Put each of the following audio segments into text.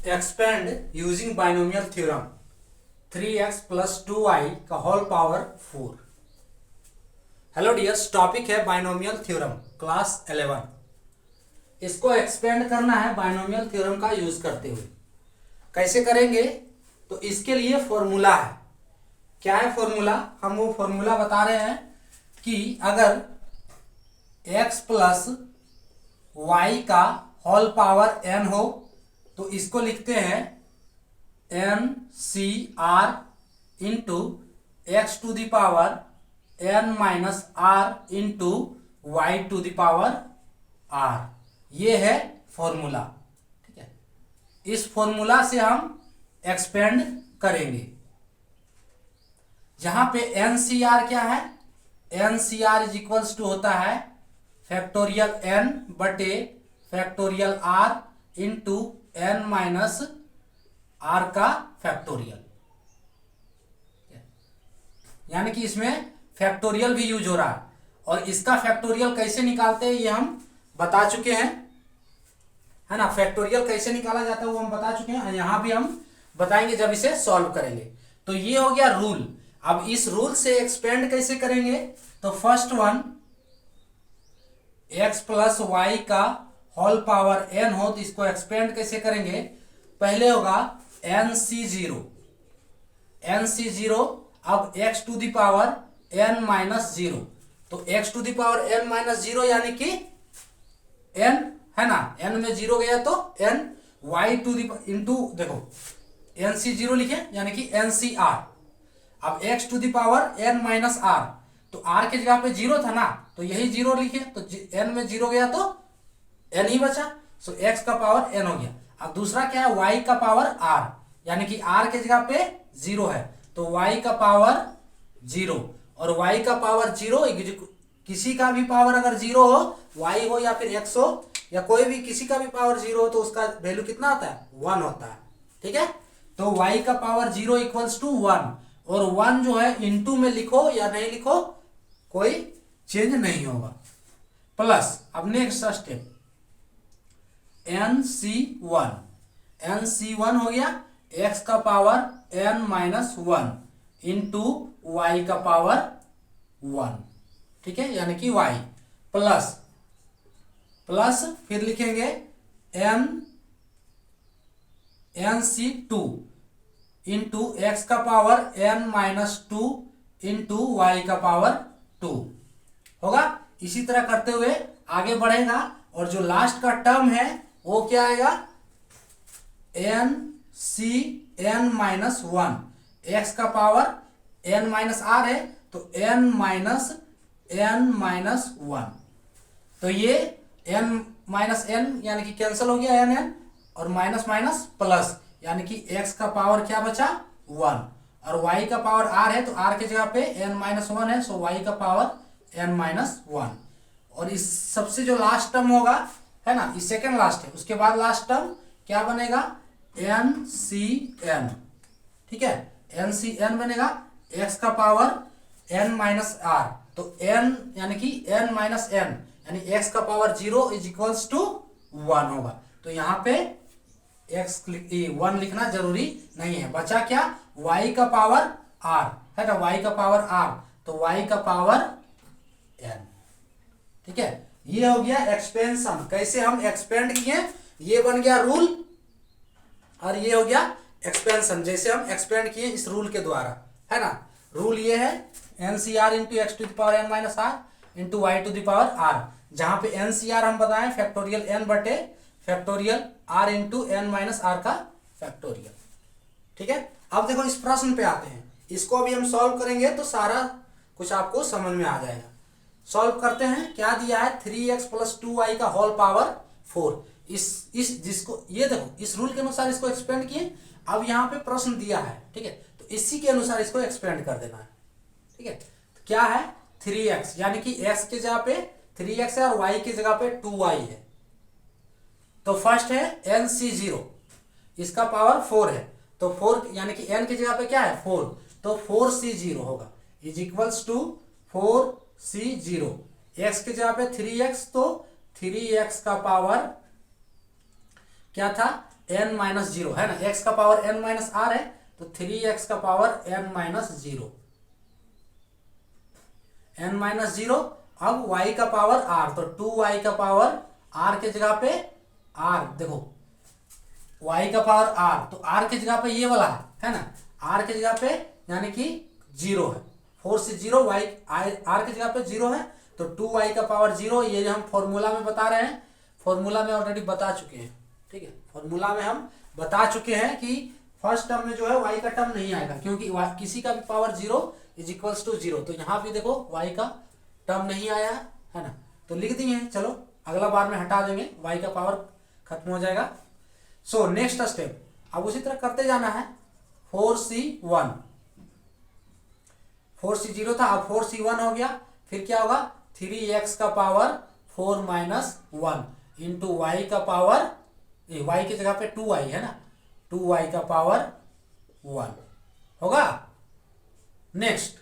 Expand using binomial theorem 3x + 2y का whole power 4। Hello dears, topic है binomial theorem class 11। इसको expand करना है बाइनोमियल थ्योरम का यूज करते हुए। कैसे करेंगे? तो इसके लिए फॉर्मूला है। क्या है फॉर्मूला? हम वो फॉर्मूला बता रहे हैं कि अगर x + y का होल पावर n हो तो इसको लिखते हैं NCR into x to the power n minus r into y to the power r। ये है फॉर्मूला। ठीक है, इस फॉर्मूला से हम एक्सपेंड करेंगे। जहां पे NCR क्या है? NCR इज इक्वल्स टू होता है फैक्टोरियल n बटे factorial r into n minus r का फैक्टोरियल। यानी कि इसमें फैक्टोरियल भी यूज हो रहा है और इसका फैक्टोरियल कैसे निकालते हैं ये हम बता चुके हैं, है ना। फैक्टोरियल कैसे निकाला जाता है वो हम बता चुके हैं, यहां भी हम बताएंगे जब इसे सॉल्व करेंगे। तो ये हो गया रूल। अब इस रूल से एक्सपेंड कैसे करेंगे? तो फर्स्ट वन x + y का होल पावर n हो तो इसको एक्सपेंड कैसे करेंगे? पहले होगा NC0। अब x to the power n minus 0, तो x to the power n minus 0 यानी कि n, है ना। n में 0 गया तो n, y to the into देखो NC0 लिखे यानी कि NCR। अब x to the power n minus r, तो r के जगह पे 0 था ना, तो यही 0 लिखे, तो n में 0 गया तो n ही बचा, सो x का पावर n हो गया। अब दूसरा क्या है? y का पावर r, यानी कि r के जगह पे 0 है तो y का पावर 0, और y का पावर 0 किसी का भी पावर अगर 0 हो, y हो या फिर x हो या कोई भी किसी का भी पावर 0 हो तो उसका वैल्यू कितना होता है? 1 होता है। ठीक है, तो y का पावर 0 इक्वल्स टू 1, और 1 जो है इनटू में लिखो या नहीं लिखो कोई चेंज नहीं होगा। प्लस अब नेक्स्ट स्टेप NC1 हो गया x का power n minus 1 into y का पावर 1। ठीक है, यानी कि y प्लस फिर लिखेंगे NC2 इंटू x का power n minus 2 into y का पावर 2 होगा। इसी तरह करते हुए आगे बढ़ेगा, और जो लास्ट का टर्म है वो क्या आएगा? NCn माइनस 1, x का पावर n माइनस r है तो n माइनस 1, तो ये n माइनस n यानी कि कैंसिल हो गया n, और माइनस माइनस प्लस, यानी कि x का पावर क्या बचा? 1, और y का पावर r है तो r के जगह पे n माइनस 1 है, सो y का पावर n माइनस 1। और इस सबसे जो लास्ट टर्म होगा, है ना, इस सेकेंड लास्ट है, उसके बाद लास्ट टर्म क्या बनेगा? NCn। ठीक है, NCn बनेगा x का पावर n माइनस r, तो n यानी कि n माइनस n यानी x का पावर 0 इज इक्वल्स टू 1 होगा। तो यहाँ पे x 1 लिखना जरूरी नहीं है। बचा क्या? y का पावर r, है ना, y का पावर r, तो y का पावर n। ठीक है, ये हो गया एक्सपेंशन। कैसे हम एक्सपेंड किए, ये बन गया रूल, और ये हो गया एक्सपेंशन, जैसे हम एक्सपेंड किए इस रूल के द्वारा, है ना। रूल ये है NCR into X to the power n minus r into Y to the power r, जहां पे NCR हम बताएं फैक्टोरियल n बटे factorial r into n minus r का फैक्टोरियल। ठीक है, अब देखो इस प्रश्न पे आते हैं। इसको अभी हम सॉल्व करेंगे तो सारा कुछ आपको समझ में आ जाएगा। सॉल्व करते हैं। क्या दिया है? 3x + 2y का होल पावर 4। इस जिसको ये देखो इस रूल के अनुसार इसको एक्सपेंड किए। अब यहाँ पे प्रश्न दिया है, ठीक है, तो इसी के अनुसार इसको एक्सपेंड कर देना है। ठीक है, तो क्या है? 3x यानी कि x के जगह पे 3x है और y की जगह पे 2y है। तो फर्स्ट है NC0, इसका पावर 4 है, तो 4 यानी कि n की जगह पे क्या है? 4, तो 4C0 होगा is equals to 4C0। x की जगह पे 3x, तो 3x का पावर क्या था? n माइनस जीरो है ना, x का पावर n माइनस आर है तो 3x का power n minus zero, n minus zero. अब y का पावर r, तो 2y का पावर r के जगह पे r, देखो y का पावर r, तो r के जगह पे ये वाला है ना, r के जगह पे यानी कि जीरो है, 4 से जीरो, y r के जगह पे जीरो है तो 2y का पावर जीरो। ये जो हम फॉर्मूला में बता रहे हैं, फॉर्मूला में ऑलरेडी बता चुके हैं, ठीक है, फॉर्मूला में हम बता चुके हैं कि फर्स्ट टर्म में जो है y का टर्म नहीं आएगा, क्योंकि किसी का भी power zero is equals to zero. तो यहाँ भी देखो y का टर्म नहीं आया है ना, तो लिख दिए हैं, चलो अगला बार में हटा देंगे, y का पावर खत्म हो जाएगा। सो नेक्स्ट स्टेप, अब उसी तरह करते जाना है। 4c1, 4c0 था, अब 4c1 हो गया, फिर क्या होगा 3x का पावर 4 माइनस 1 इंटू वाई का पावर, y की जगह पे 2y है ना, 2y का पावर 1 होगा। नेक्स्ट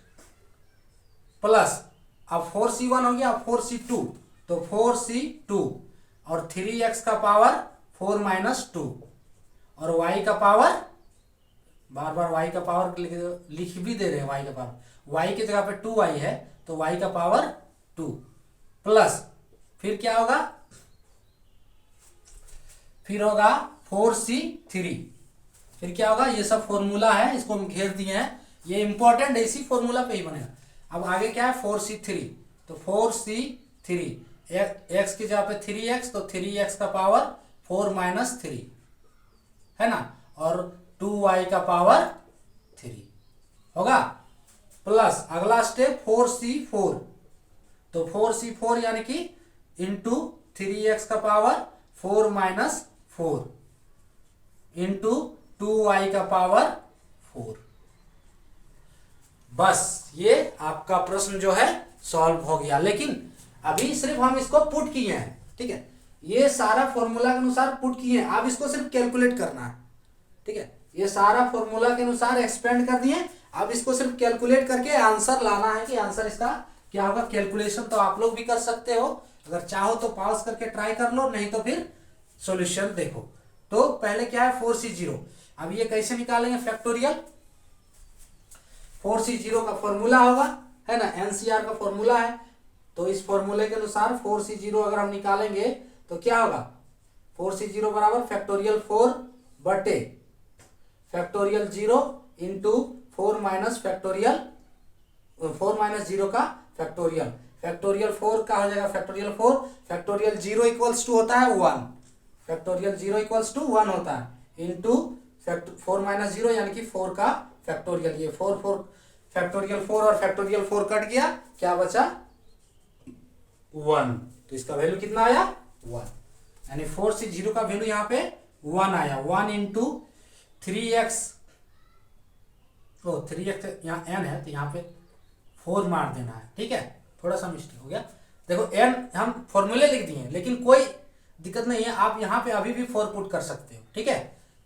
प्लस, अब 4c1 हो गया, अब 4c2, तो 4c2 और 3x का पावर 4 माइनस 2 और y का पावर, बार बार y का पावर लिख भी दे रहे हैं, y का पावर, y की जगह पे 2y है तो y का पावर 2 प्लस, फिर क्या होगा, फिर होगा 4c3, फिर क्या होगा, ये सब फॉर्मूला है, इसको हम घेर दिए हैं, ये इंपॉर्टेंट है, इसी फॉर्मूला पे ही बनेगा। अब आगे क्या है 4c3, तो 4c3 x की जगह पे 3x, तो 3x का पावर 4 माइनस 3 है ना, और 2y का पावर 3 होगा। प्लस अगला स्टेप 4c4, तो 4c4 यानी कि इंटू 3x का पावर 4 माइनस 4 इंटू 2y का पावर 4। बस ये आपका प्रश्न जो है सॉल्व हो गया, लेकिन अभी सिर्फ हम इसको पुट किए हैं, ठीक है, ये सारा फॉर्मूला के अनुसार पुट किए हैं, अब इसको सिर्फ कैलकुलेट करना है, ठीक है, ये सारा फॉर्मूला के अनुसार एक्सपेंड कर दिए, अब इसको सिर्फ कैलकुलेट करके आंसर लाना है कि आंसर इसका क्या होगा। कैलकुलेशन तो आप लोग भी कर सकते हो, अगर चाहो तो पॉज करके ट्राई कर लो, नहीं तो फिर सॉल्यूशन देखो। तो पहले क्या है 4c0, अब ये कैसे निकालेंगे फैक्टोरियल, 4c0 का फॉर्मूला होगा है ना, एनसीआर का फॉर्मूला है, तो इस फॉर्मूले के अनुसार 4c0 अगर हम निकालेंगे तो क्या होगा, 4c0 बराबर फैक्टोरियल 4 बटे factorial 0 into 4 minus factorial 4 minus 0 का फैक्टोरियल, फैक्टोरियल 4 का हो जाएगा फैक्टोरियल 4, फैक्टोरियल 0 इक्वल्स टू होता है 1, फैक्टोरियल 0 इक्वल्स टू 1 होता है इंटू 4 माइनस 0 यानी कि 4 का फैक्टोरियल, ये 4 फैक्टोरियल 4 और फैक्टोरियल 4 कट गया, क्या बचा 1, तो इसका वैल्यू कितना आया 1, यानी 4c0 का वैल्यू यहाँ पे 1 आया, 1 इंटू 3x, तो 3x यहाँ n है तो यहाँ पे 4 मार देना है, ठीक है, थोड़ा सा मिस्टेक हो गया। देखो n हम फॉर्मूले लिख दिए, लेकिन कोई दिक्कत नहीं है, आप यहाँ पे अभी भी 4 पुट कर सकते हो, ठीक है।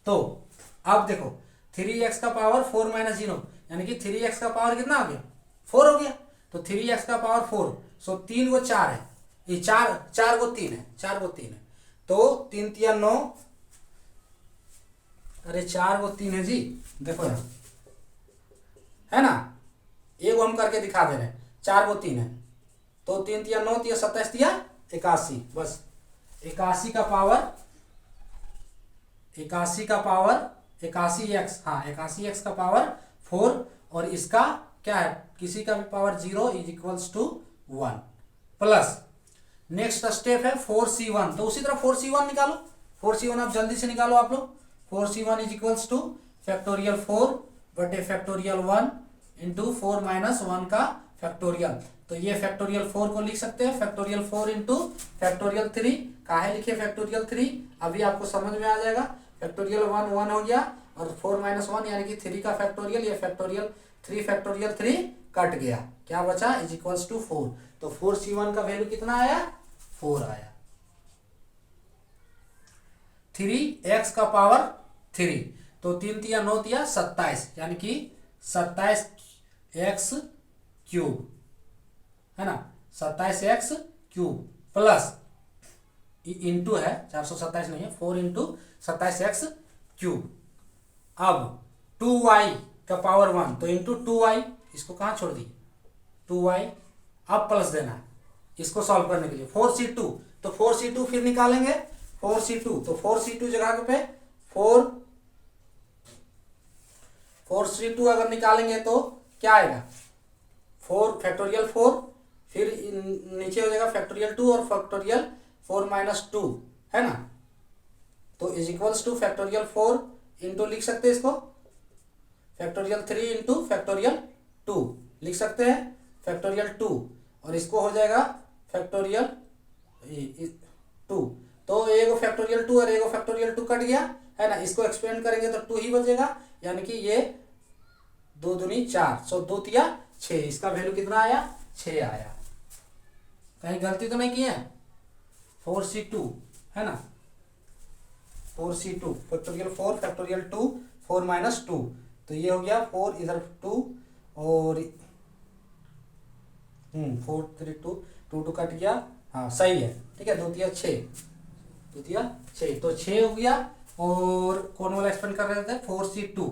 तो अब देखो 3x का पावर 4 माइनस 0 यानी कि 3x का पावर कितना हो गया 4 हो गया, तो 3x का पावर 4, सो 3 को 4 है, ये 4 को 3 है, 4 को 3 है, तो 3 3 9, अरे 4 को 3 है जी, देखो यार है ना, एक हम करके दिखा दे रहे हैं, 4 को 3 है, तो 3 3 9 3 27 81, बस 81 का पावर 81x, हाँ 81x का पावर 4, और इसका क्या है, किसी का भी power 0 is equals to 1 plus, next step है 4c1, तो उसी तरह 4c1 निकालो, 4c1 आप जल्दी से निकालो आप लोग, 4c1 is equals two factorial 4 बटे फैक्टोरियल 1 इंटू 4 माइनस 1 का फैक्टोरियल, तो ये फैक्टोरियल 4 को लिख सकते हैं फैक्टोरियल 4 इंटू फैक्टोरियल 3, काहे लिखे फैक्टोरियल 3, अभी आपको समझ में आ जाएगा, फैक्टोरियल 1 1 हो गया और 4 माइनस 1 यानी कि 3 का फैक्टोरियल, ये फैक्टोरियल 3 कट गया, क्या बचा इज इक्वल्स टू 4, तो 4c1 का वैल्यू कितना आया 4 आया, 3x का पावर 3, तो 3 3 9 3 27 यानी कि 27x क्यूब है ना, 27x क्यूब प्लस इंटू है, 427 नहीं है, 4 इंटू 27x क्यूब। अब 2y का पावर 1 तो इंटू 2y, इसको कहाँ छोड़ दी 2y, अब प्लस देना है इसको सॉल्व करने के लिए। 4c2 तो 4c2 फिर निकालेंगे 4c2 तो 4c2 जगह पे 4c2 अगर निकालेंगे तो क्या आएगा 4 फैक्टोरियल 4, फिर नीचे हो जाएगा फैक्टोरियल 2 और फैक्टोरियल 4 माइनस 2 है ना, तो is equals two factorial 4 into लिख सकते हैं इसको फैक्टोरियल 3 इंटू फैक्टोरियल 2 लिख सकते हैं फैक्टोरियल 2, और इसको हो जाएगा फैक्टोरियल 2, तो एगो फैक्टोरियल 2 और एगो फैक्टोरियल 2 कट गया है ना, इसको एक्सपेंड करेंगे तो 2 ही बचेगा, यानी कि ये 2 दूनी 4, सो 2 तिया 6, इसका वैल्यू कितना आया 6 आया। कहीं गलती तो नहीं की है। 4c2 है ना, 4c2 फैक्टोरियल 4 फैक्टोरियल 2 4 माइनस 2, तो ये हो गया 4 इधर 2 और 4 3 2 2 2 कट गया, हाँ सही है ठीक है, 2 तिया 6 2 तिया 6 तो 6 हो गया। और कौन वाला एक्सपेंड कर रहे थे 4c2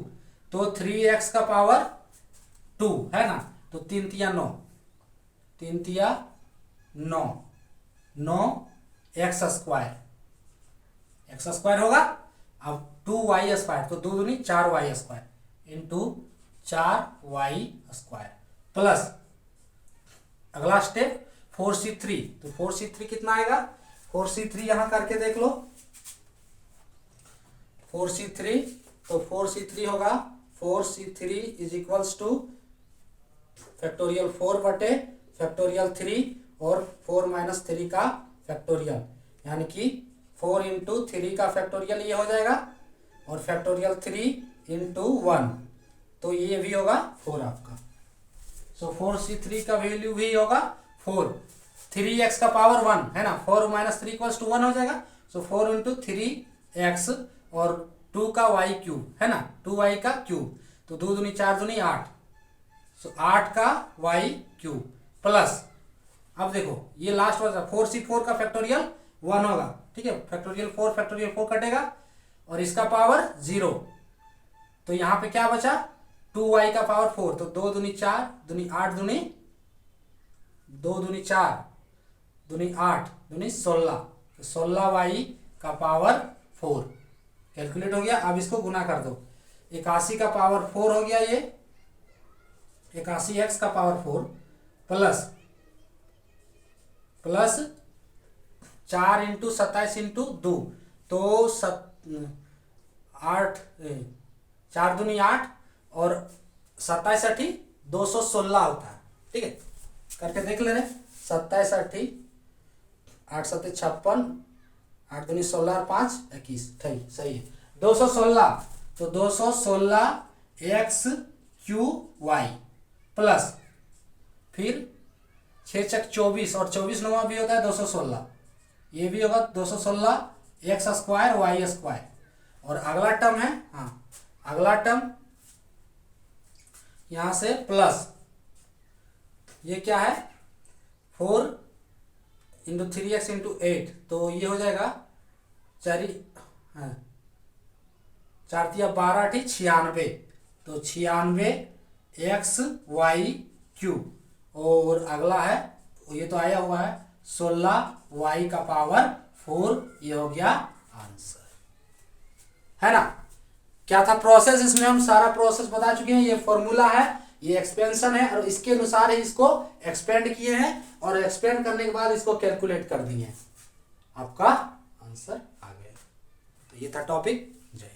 तो 3x का पावर 2 है ना, तो 3 तिया 9 3 तिया 9 9 एक्स स्क्वायर होगा। अब 2y स्क्वायर तो 2 दूनी 4y square into 4y square plus अगला स्टेप 4c3 तो 4c3 कितना आएगा 4c3 यहां करके देख लो 4c3 तो 4c3 होगा 4c3 is equals two factorial 4 बटे फैक्टोरियल 3 और 4 माइनस 3 का फैक्टोरियल, यानी कि 4 इंटू 3 का फैक्टोरियल ये हो जाएगा और फैक्टोरियल 3 इंटू 1 तो ये भी होगा 4 आपका। सो 4c3 का वैल्यू भी होगा 4, 3x का पावर 1 है ना, 4 माइनस 3 इक्वल्स टू 1 हो जाएगा। सो 4 इंटू 3x और 2 का y क्यूब है ना, 2y का क्यूब तो 2 दूनी 4 दूनी 8, सो 8 का y क्यूब प्लस अब देखो ये लास्ट वाला 4c4 का फैक्टोरियल 1 होगा ठीक है, फैक्टोरियल 4 कटेगा और इसका पावर 0, तो यहाँ पे क्या बचा 2y का पावर 4 तो 2 दूनी 4 दूनी 8 दूनी 2 दूनी 4 दूनी 8 दूनी 16 तो 16y का पावर 4 कैलकुलेट हो गया। अब इसको गुना कर दो 81 का पावर 4 हो गया, ये 81x का पावर 4 प्लस 4 इंटू 27 इंटू 2 तो 8 4 दूनी 8 और 27 8 216 होता है ठीक है, करके देख ले रहे 27 8 8 7 56 8 दूनी 16 और 5 21 सही है 216, तो 216 एक्स क्यू वाई प्लस फिर 6 चक 24 और 24 नवा भी होता है 216, ये भी होगा 216 एक्स स्क्वायर वाई स्क्वायर, और अगला टर्म है हाँ अगला टर्म यहां से प्लस ये क्या है 4 इंटू 3x इंटू 8 तो ये हो जाएगा 4 तिया 12 ठी 96 तो 96 एक्स वाई क्यूब, और अगला है ये तो आया हुआ है 16 वाई का पावर 4, ये हो गया आंसर है ना। क्या था प्रोसेस, इसमें हम सारा प्रोसेस बता चुके हैं, ये फॉर्मूला है, ये एक्सपेंशन है और इसके अनुसार ही इसको एक्सपेंड किए हैं और एक्सपेंड करने के बाद इसको कैलकुलेट कर दिए हैं, आपका आंसर आ गया। तो ये था टॉपिक। जय